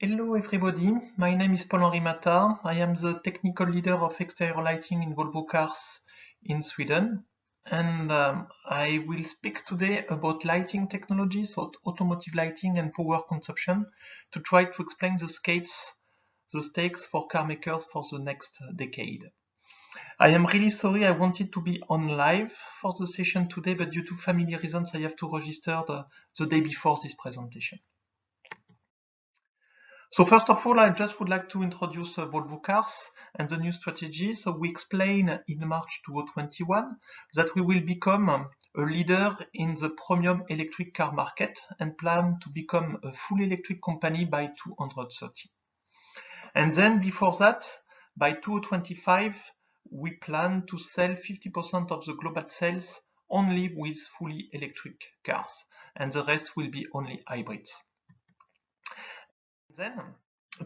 Hello everybody, my name is Paul-Henri Matha. I am the technical leader of exterior lighting in Volvo Cars in Sweden, and I will speak today about lighting technologies, automotive lighting and power consumption, to try to explain the stakes for car makers for the next decade. I am really sorry, I wanted to be on live for the session today, but due to family reasons I have to register the day before this presentation. So first of all, I just would like to introduce Volvo Cars and the new strategy. So we explained in March 2021 that we will become a leader in the premium electric car market and plan to become a full electric company by 2030. And then before that, by 2025, we plan to sell 50% of the global sales only with fully electric cars, and the rest will be only hybrids. Then,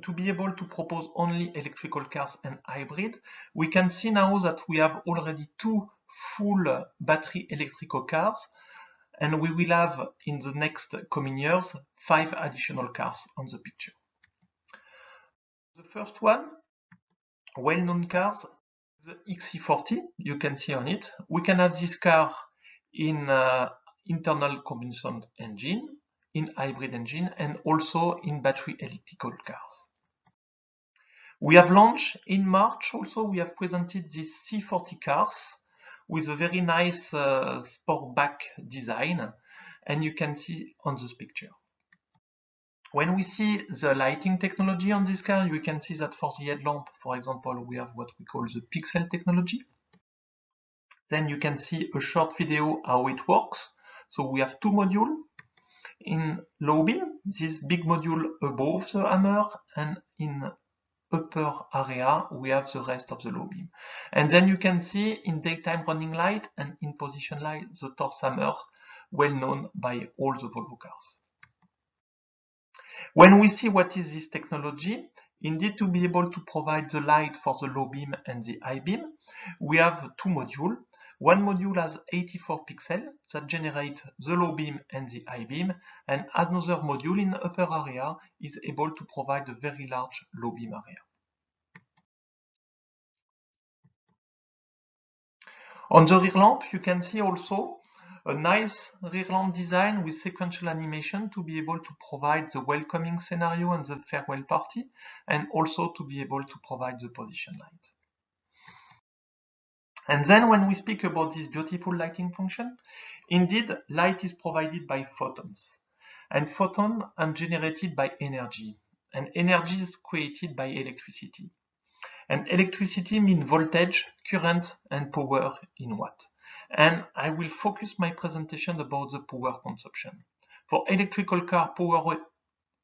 to be able to propose only electrical cars and hybrid, we can see now that we have already 2 full battery electrical cars, and we will have in the next coming years 5 additional cars on the picture. The first one, well-known cars, the XC40, you can see on it. We can have this car in internal combustion engine, in hybrid engine, and also in battery electrical cars. We have launched in March also, we have presented these C40 cars with a very nice sportback design, and you can see on this picture. When we see the lighting technology on this car, you can see that for the headlamp, for example, we have what we call the pixel technology. Then you can see a short video how it works. So we have 2 modules. In low beam, this big module above the hammer, and in upper area we have the rest of the low beam. And then you can see in daytime running light and in position light the torch hammer, well known by all the Volvo cars. When we see what is this technology, indeed to be able to provide the light for the low beam and the high beam, we have 2 modules. One module has 84 pixels that generate the low beam and the high beam, and another module in the upper area is able to provide a very large low beam area. On the rear lamp, you can see also a nice rear lamp design with sequential animation to be able to provide the welcoming scenario and the farewell party, and also to be able to provide the position light. And then when we speak about this beautiful lighting function, indeed light is provided by photons, and photons are generated by energy, and energy is created by electricity. And electricity means voltage, current, and power in watt. And I will focus my presentation about the power consumption. For electrical car, power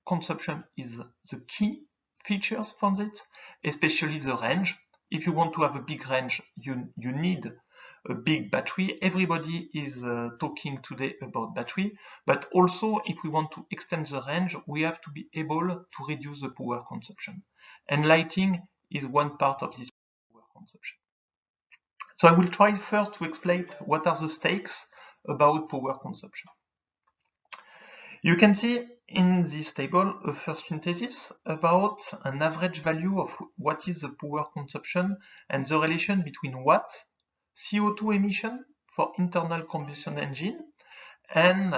consumption is the key features for it, especially the range. If you want to have a big range, you need a big battery. Everybody is talking today about battery, but also if we want to extend the range, we have to be able to reduce the power consumption. And lighting is one part of this power consumption. So I will try first to explain what are the stakes about power consumption. You can see in this table a first synthesis about an average value of what is the power consumption and the relation between watt, CO2 emission for internal combustion engine, and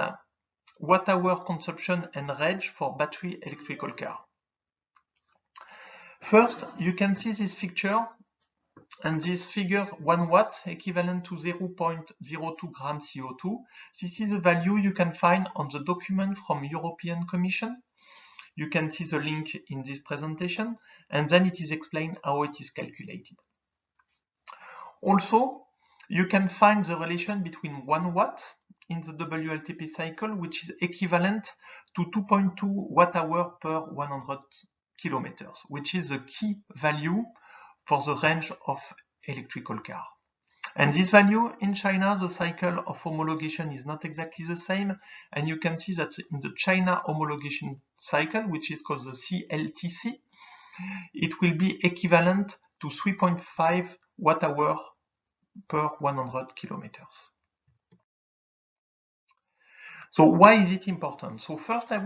watt-hour consumption and range for battery electrical car. First, you can see this picture, and this figures 1 watt equivalent to 0.02 gram CO2. This is a value you can find on the document from European Commission. You can see the link in this presentation, and then it is explained how it is calculated. Also, you can find the relation between 1 watt in the WLTP cycle, which is equivalent to 2.2 watt-hour per 100 kilometers, which is a key value for the range of electrical car. And this value in China, the cycle of homologation is not exactly the same, and you can see that in the China homologation cycle, which is called the CLTC, it will be equivalent to 3.5 watt-hour per 100 kilometers. So why is it important? So first I will